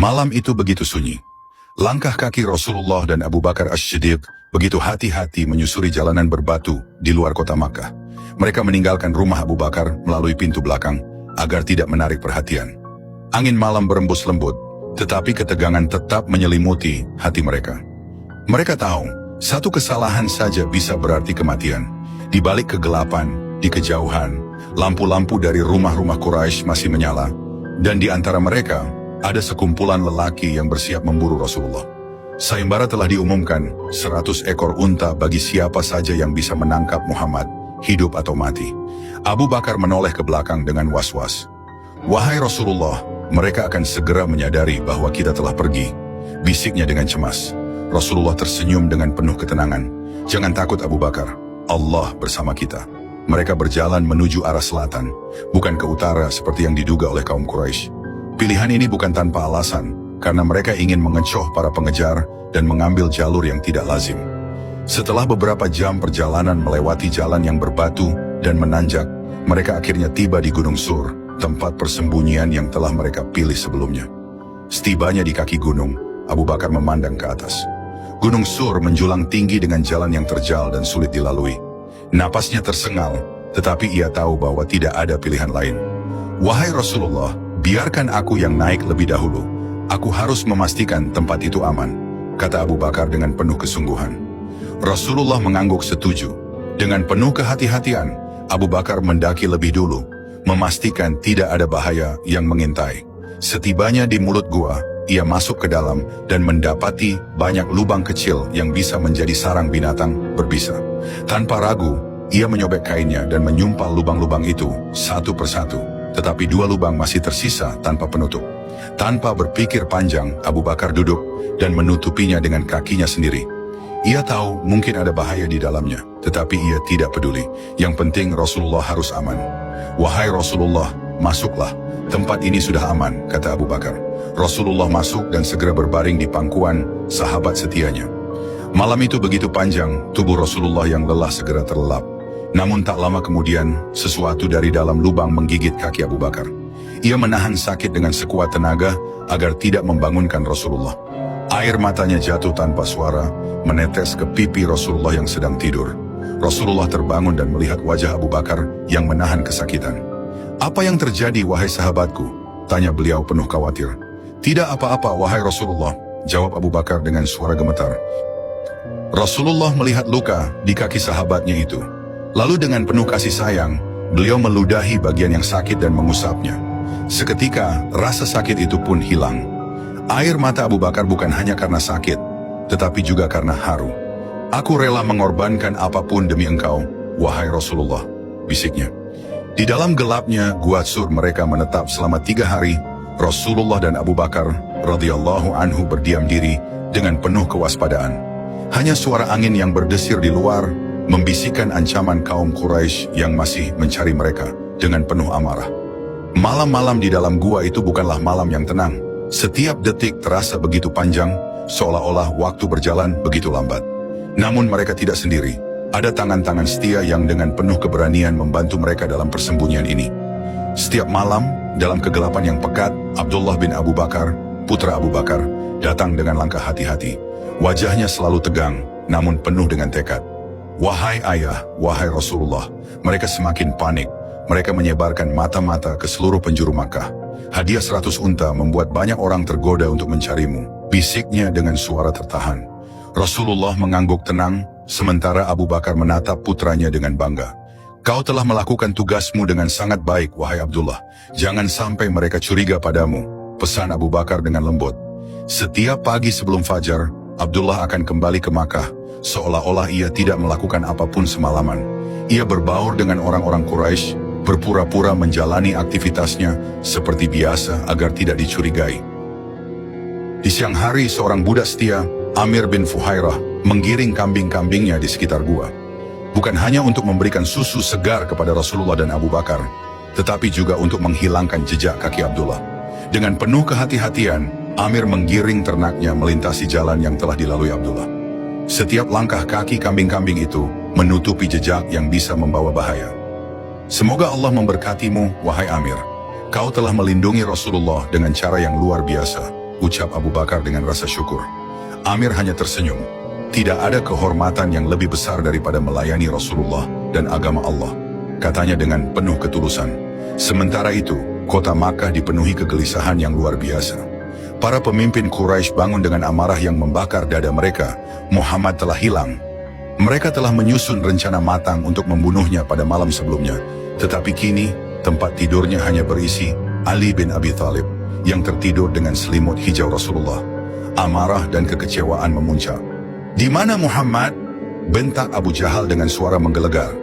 Malam itu begitu sunyi. Langkah kaki Rasulullah dan Abu Bakar As-Siddiq begitu hati-hati menyusuri jalanan berbatu di luar kota Makkah. Mereka meninggalkan rumah Abu Bakar melalui pintu belakang agar tidak menarik perhatian. Angin malam berembus lembut, tetapi ketegangan tetap menyelimuti hati mereka. Mereka tahu, satu kesalahan saja bisa berarti kematian. Di balik kegelapan, di kejauhan, lampu-lampu dari rumah-rumah Quraisy masih menyala, dan di antara mereka ada sekumpulan lelaki yang bersiap memburu Rasulullah. Sayembara telah diumumkan, 100 ekor unta bagi siapa saja yang bisa menangkap Muhammad, hidup atau mati. Abu Bakar menoleh ke belakang dengan was-was. "Wahai Rasulullah, mereka akan segera menyadari bahwa kita telah pergi," bisiknya dengan cemas. Rasulullah tersenyum dengan penuh ketenangan. "Jangan takut Abu Bakar, Allah bersama kita." Mereka berjalan menuju arah selatan, bukan ke utara seperti yang diduga oleh kaum Quraisy. Pilihan ini bukan tanpa alasan, karena mereka ingin mengecoh para pengejar dan mengambil jalur yang tidak lazim. Setelah beberapa jam perjalanan melewati jalan yang berbatu dan menanjak, mereka akhirnya tiba di Gunung Sur, tempat persembunyian yang telah mereka pilih sebelumnya. Setibanya di kaki gunung, Abu Bakar memandang ke atas. Gunung Sur menjulang tinggi dengan jalan yang terjal dan sulit dilalui. Napasnya tersengal, tetapi ia tahu bahwa tidak ada pilihan lain. "Wahai Rasulullah, biarkan aku yang naik lebih dahulu. Aku harus memastikan tempat itu aman," kata Abu Bakar dengan penuh kesungguhan. Rasulullah mengangguk setuju. Dengan penuh kehati-hatian, Abu Bakar mendaki lebih dulu, memastikan tidak ada bahaya yang mengintai. Setibanya di mulut gua, ia masuk ke dalam dan mendapati banyak lubang kecil yang bisa menjadi sarang binatang berbisa. Tanpa ragu, ia menyobek kainnya dan menyumpal lubang-lubang itu satu persatu. Tetapi 2 lubang masih tersisa tanpa penutup. Tanpa berpikir panjang, Abu Bakar duduk dan menutupinya dengan kakinya sendiri. Ia tahu mungkin ada bahaya di dalamnya, tetapi ia tidak peduli. Yang penting Rasulullah harus aman. "Wahai Rasulullah, masuklah. Tempat ini sudah aman," kata Abu Bakar. Rasulullah masuk dan segera berbaring di pangkuan sahabat setianya. Malam itu begitu panjang, tubuh Rasulullah yang lelah segera terlelap. Namun tak lama kemudian, sesuatu dari dalam lubang menggigit kaki Abu Bakar. Ia menahan sakit dengan sekuat tenaga agar tidak membangunkan Rasulullah. Air matanya jatuh tanpa suara, menetes ke pipi Rasulullah yang sedang tidur. Rasulullah terbangun dan melihat wajah Abu Bakar yang menahan kesakitan. "Apa yang terjadi, wahai sahabatku?" tanya beliau penuh khawatir. "Tidak apa-apa, wahai Rasulullah," jawab Abu Bakar dengan suara gemetar. Rasulullah melihat luka di kaki sahabatnya itu. Lalu dengan penuh kasih sayang, beliau meludahi bagian yang sakit dan mengusapnya. Seketika, rasa sakit itu pun hilang. Air mata Abu Bakar bukan hanya karena sakit, tetapi juga karena haru. "Aku rela mengorbankan apapun demi engkau, wahai Rasulullah," bisiknya. Di dalam gelapnya Gua Sur mereka menetap selama 3 hari. Rasulullah dan Abu Bakar radhiyallahu anhu berdiam diri dengan penuh kewaspadaan. Hanya suara angin yang berdesir di luar membisikkan ancaman kaum Quraisy yang masih mencari mereka dengan penuh amarah. Malam-malam di dalam gua itu bukanlah malam yang tenang. Setiap detik terasa begitu panjang, seolah-olah waktu berjalan begitu lambat. Namun mereka tidak sendiri. Ada tangan-tangan setia yang dengan penuh keberanian membantu mereka dalam persembunyian ini. Setiap malam, dalam kegelapan yang pekat, Abdullah bin Abu Bakar, putra Abu Bakar, datang dengan langkah hati-hati. Wajahnya selalu tegang, namun penuh dengan tekad. "Wahai ayah, wahai Rasulullah," mereka semakin panik. Mereka menyebarkan mata-mata ke seluruh penjuru Makkah. "Hadiah 100 unta membuat banyak orang tergoda untuk mencarimu," bisiknya dengan suara tertahan. Rasulullah mengangguk tenang, sementara Abu Bakar menatap putranya dengan bangga. "Kau telah melakukan tugasmu dengan sangat baik, wahai Abdullah. Jangan sampai mereka curiga padamu," pesan Abu Bakar dengan lembut. Setiap pagi sebelum fajar, Abdullah akan kembali ke Makkah, seolah-olah ia tidak melakukan apapun semalaman. Ia berbaur dengan orang-orang Quraisy, berpura-pura menjalani aktivitasnya seperti biasa agar tidak dicurigai. Di siang hari, seorang budak setia, Amir bin Fuhairah, menggiring kambing-kambingnya di sekitar gua. Bukan hanya untuk memberikan susu segar kepada Rasulullah dan Abu Bakar, tetapi juga untuk menghilangkan jejak kaki Abdullah. Dengan penuh kehati-hatian, Amir menggiring ternaknya melintasi jalan yang telah dilalui Abdullah. Setiap langkah kaki kambing-kambing itu menutupi jejak yang bisa membawa bahaya. "Semoga Allah memberkatimu, wahai Amir. Kau telah melindungi Rasulullah dengan cara yang luar biasa," ucap Abu Bakar dengan rasa syukur. Amir hanya tersenyum. Tidak ada kehormatan yang lebih besar daripada melayani Rasulullah dan agama Allah, katanya dengan penuh ketulusan. Sementara itu, kota Makkah dipenuhi kegelisahan yang luar biasa. Para pemimpin Quraisy bangun dengan amarah yang membakar dada mereka. Muhammad telah hilang. Mereka telah menyusun rencana matang untuk membunuhnya pada malam sebelumnya. Tetapi kini, tempat tidurnya hanya berisi Ali bin Abi Thalib yang tertidur dengan selimut hijau Rasulullah. Amarah dan kekecewaan memuncak. "Di mana Muhammad?" bentak Abu Jahal dengan suara menggelegar.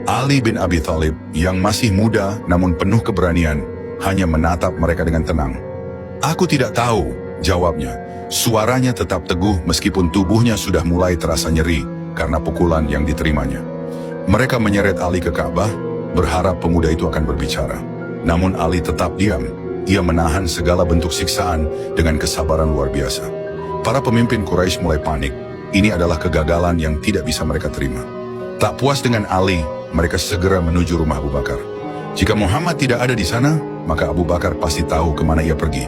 Ali bin Abi Thalib yang masih muda namun penuh keberanian hanya menatap mereka dengan tenang. "Aku tidak tahu," jawabnya. Suaranya tetap teguh meskipun tubuhnya sudah mulai terasa nyeri karena pukulan yang diterimanya. Mereka menyeret Ali ke Ka'bah, berharap pemuda itu akan berbicara. Namun Ali tetap diam. Ia menahan segala bentuk siksaan dengan kesabaran luar biasa. Para pemimpin Quraisy mulai panik. Ini adalah kegagalan yang tidak bisa mereka terima. Tak puas dengan Ali, mereka segera menuju rumah Abu Bakar. Jika Muhammad tidak ada di sana, maka Abu Bakar pasti tahu kemana ia pergi.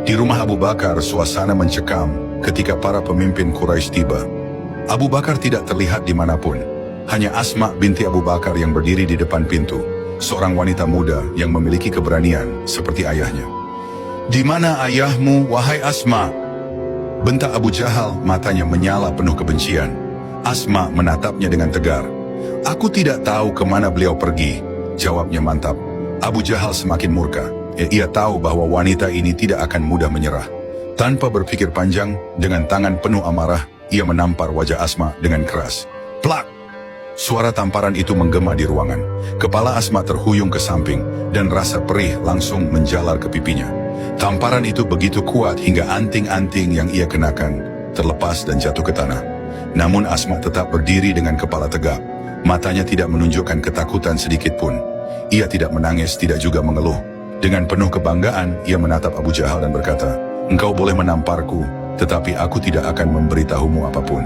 Di rumah Abu Bakar, suasana mencekam ketika para pemimpin Quraisy tiba. Abu Bakar tidak terlihat dimanapun. Hanya Asma binti Abu Bakar yang berdiri di depan pintu, seorang wanita muda yang memiliki keberanian seperti ayahnya. "Di mana ayahmu, wahai Asma?" bentak Abu Jahal, matanya menyala penuh kebencian. Asma menatapnya dengan tegar. "Aku tidak tahu kemana beliau pergi," jawabnya mantap. Abu Jahal semakin murka. Ia tahu bahwa wanita ini tidak akan mudah menyerah. Tanpa berpikir panjang, dengan tangan penuh amarah, ia menampar wajah Asma dengan keras. Plak! Suara tamparan itu menggema di ruangan. Kepala Asma terhuyung ke samping, dan rasa perih langsung menjalar ke pipinya. Tamparan itu begitu kuat hingga anting-anting yang ia kenakan terlepas dan jatuh ke tanah. Namun Asma tetap berdiri dengan kepala tegak. Matanya tidak menunjukkan ketakutan sedikit pun. Ia tidak menangis, tidak juga mengeluh. Dengan penuh kebanggaan, ia menatap Abu Jahal dan berkata, "Engkau boleh menamparku, tetapi aku tidak akan memberitahumu apapun."